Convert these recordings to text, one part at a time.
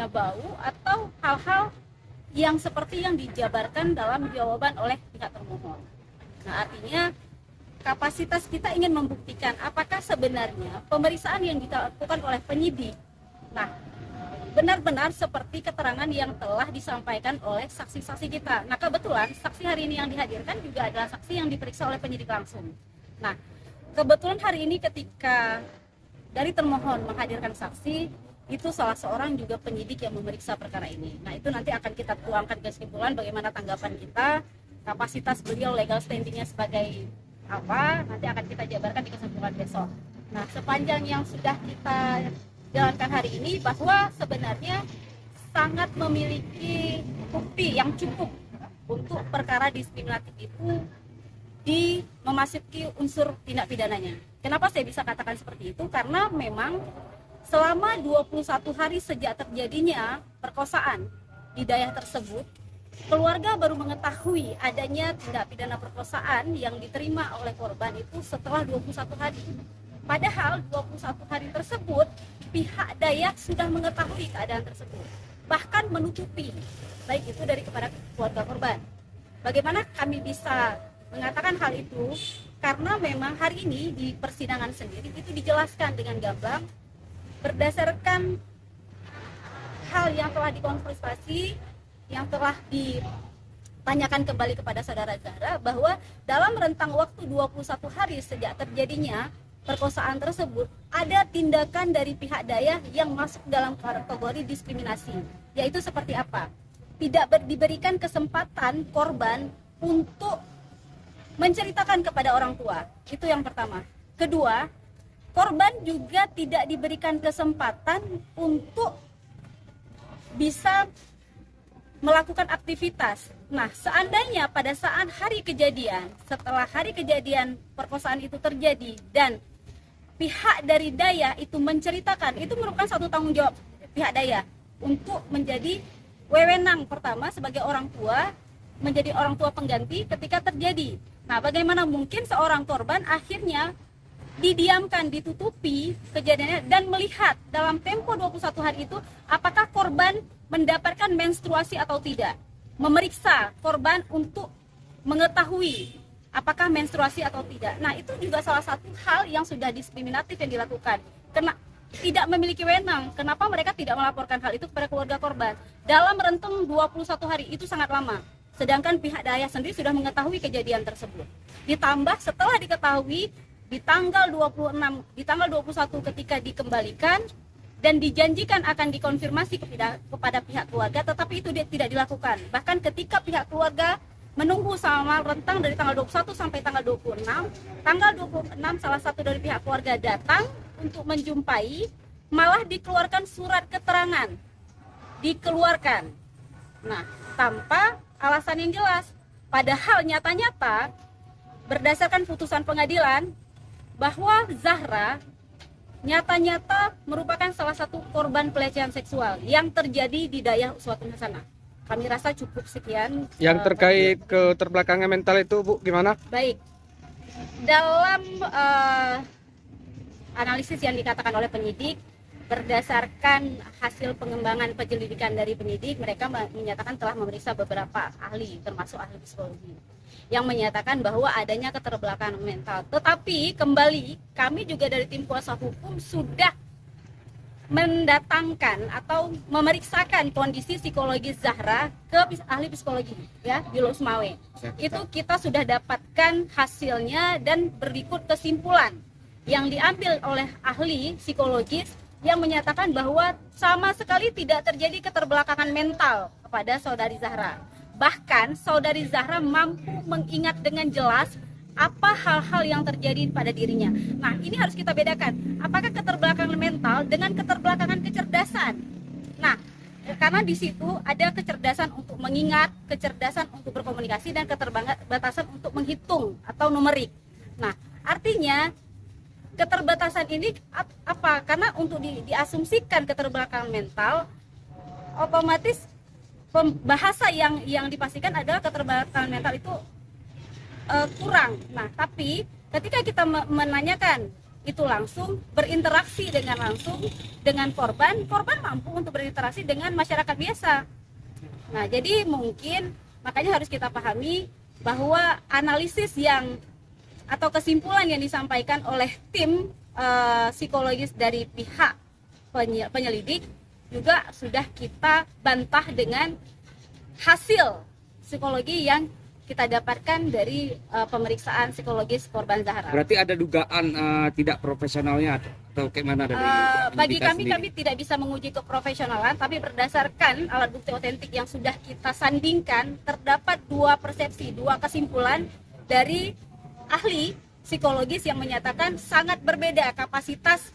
misalnya bau atau hal-hal yang seperti yang dijabarkan dalam jawaban oleh pihak termohon. Nah, artinya kapasitas kita ingin membuktikan apakah sebenarnya pemeriksaan yang dilakukan oleh penyidik, nah, benar-benar seperti keterangan yang telah disampaikan oleh saksi-saksi kita. Nah, kebetulan saksi hari ini yang dihadirkan juga adalah saksi yang diperiksa oleh penyidik langsung. Nah, kebetulan hari ini ketika dari termohon menghadirkan saksi, itu salah seorang juga penyidik yang memeriksa perkara ini. Nah, itu nanti akan kita tuangkan ke kesimpulan bagaimana tanggapan kita, kapasitas beliau, legal standingnya sebagai apa, nanti akan kita jabarkan di kesimpulan besok. Nah, sepanjang yang sudah kita jalankan hari ini, bahwa sebenarnya sangat memiliki bukti yang cukup untuk perkara diskriminatif itu memasuki unsur tindak pidananya. Kenapa saya bisa katakan seperti itu? Karena memang selama 21 hari sejak terjadinya perkosaan di daerah tersebut, keluarga baru mengetahui adanya tindak pidana perkosaan yang diterima oleh korban itu setelah 21 hari. Padahal 21 hari tersebut pihak Dayak sudah mengetahui keadaan tersebut, bahkan menutupi, baik itu dari kepada keluarga korban. Bagaimana kami bisa mengatakan hal itu? Karena memang hari ini di persidangan sendiri itu dijelaskan dengan gamblang berdasarkan hal yang telah dikonfirmasi, yang telah ditanyakan kembali kepada saudara Zahra, bahwa dalam rentang waktu 21 hari sejak terjadinya perkosaan tersebut, ada tindakan dari pihak Dayak yang masuk dalam kategori diskriminasi. Yaitu seperti apa? Tidak diberikan kesempatan korban untuk menceritakan kepada orang tua. Itu yang pertama. Kedua, korban juga tidak diberikan kesempatan untuk bisa melakukan aktivitas. Nah, seandainya pada saat hari kejadian, setelah hari kejadian perkosaan itu terjadi dan pihak dari Dayak itu menceritakan, itu merupakan satu tanggung jawab pihak Dayak untuk menjadi wewenang pertama sebagai orang tua, menjadi orang tua pengganti ketika terjadi. Nah, bagaimana mungkin seorang korban akhirnya didiamkan, ditutupi kejadiannya dan melihat dalam tempo 21 hari itu apakah korban mendapatkan menstruasi atau tidak, memeriksa korban untuk mengetahui apakah menstruasi atau tidak. Nah, itu juga salah satu hal yang sudah diskriminatif yang dilakukan. Karena tidak memiliki wewenang, kenapa mereka tidak melaporkan hal itu kepada keluarga korban dalam rentang 21 hari, itu sangat lama. Sedangkan pihak Dayak sendiri sudah mengetahui kejadian tersebut. Ditambah setelah diketahui di tanggal 26, di tanggal 21 ketika dikembalikan dan dijanjikan akan dikonfirmasi kepada pihak keluarga, tetapi itu tidak dilakukan. Bahkan ketika pihak keluarga menunggu selama rentang dari tanggal 21 sampai tanggal 26, tanggal 26 salah satu dari pihak keluarga datang untuk menjumpai, malah dikeluarkan surat keterangan. Dikeluarkan. Nah, tanpa alasan yang jelas. Padahal nyata-nyata berdasarkan putusan pengadilan bahwa Zahra nyata-nyata merupakan salah satu korban pelecehan seksual yang terjadi di daerah Uswatun Hasanah. Kami rasa cukup sekian. Yang terkait keterbelakangan mental itu, Bu, gimana? Baik. Dalam analisis yang dikatakan oleh penyidik, berdasarkan hasil pengembangan penyelidikan dari penyidik, mereka menyatakan telah memeriksa beberapa ahli, termasuk ahli psikologi, yang menyatakan bahwa adanya keterbelakangan mental. Tetapi kembali, kami juga dari tim kuasa hukum sudah mendatangkan atau memeriksakan kondisi psikologi Zahra ke ahli psikologi, ya, di Losmawe. Itu kita sudah dapatkan hasilnya dan berikut kesimpulan yang diambil oleh ahli psikologis yang menyatakan bahwa sama sekali tidak terjadi keterbelakangan mental kepada saudari Zahra. Bahkan saudari Zahra mampu mengingat dengan jelas apa hal-hal yang terjadi pada dirinya. Nah, ini harus kita bedakan. Apakah keterbelakangan mental dengan keterbelakangan kecerdasan? Nah, karena di situ ada kecerdasan untuk mengingat, kecerdasan untuk berkomunikasi, dan keterbatasan untuk menghitung atau numerik. Nah, artinya keterbatasan ini apa? Karena untuk diasumsikan keterbelakangan mental, otomatis bahasa yang dipastikan adalah keterbelakangan mental itu kurang. Nah, tapi ketika kita menanyakan itu langsung berinteraksi langsung dengan korban mampu untuk berinteraksi dengan masyarakat biasa. Nah, jadi mungkin makanya harus kita pahami bahwa analisis atau kesimpulan yang disampaikan oleh tim psikologis dari pihak penyelidik juga sudah kita bantah dengan hasil psikologi yang kita dapatkan dari pemeriksaan psikologis korban Zahra. Berarti ada dugaan tidak profesionalnya atau kayak mana dari Bagi Indika kami sendiri? tidak bisa menguji keprofesionalan, tapi berdasarkan alat bukti otentik yang sudah kita sandingkan, terdapat dua persepsi, dua kesimpulan dari ahli psikologis yang menyatakan sangat berbeda kapasitas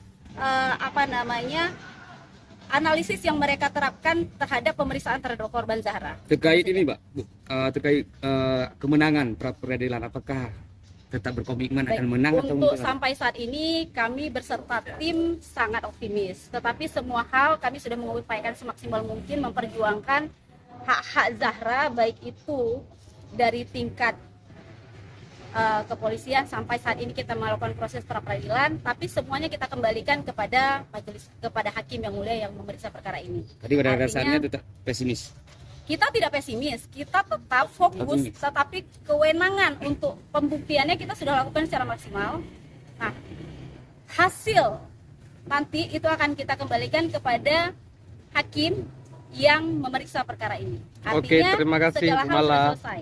analisis yang mereka terapkan terhadap pemeriksaan terhadap korban Zahra. Terkait ini, Mbak, terkait kemenangan pra peradilan, apakah tetap berkomitmen akan menang atau Untuk mungkin sampai saat ini kami berserta tim sangat optimis, tetapi semua hal kami sudah mengupayakan semaksimal mungkin memperjuangkan hak-hak Zahra, baik itu dari tingkat kepolisian sampai saat ini kita melakukan proses pra peradilan, tapi semuanya kita kembalikan kepada majelis, kepada hakim yang mulia yang memeriksa perkara ini. tadi pada Artinya, dasarnya tetap pesimis? kita tidak pesimis, kita tetap fokus, Optimis. tetapi kewenangan untuk pembuktiannya kita sudah lakukan secara maksimal. Nah, hasil nanti itu akan kita kembalikan kepada hakim yang memeriksa perkara ini. Oke, Artinya terima kasih, segala Bu hal sudah Mala. selesai.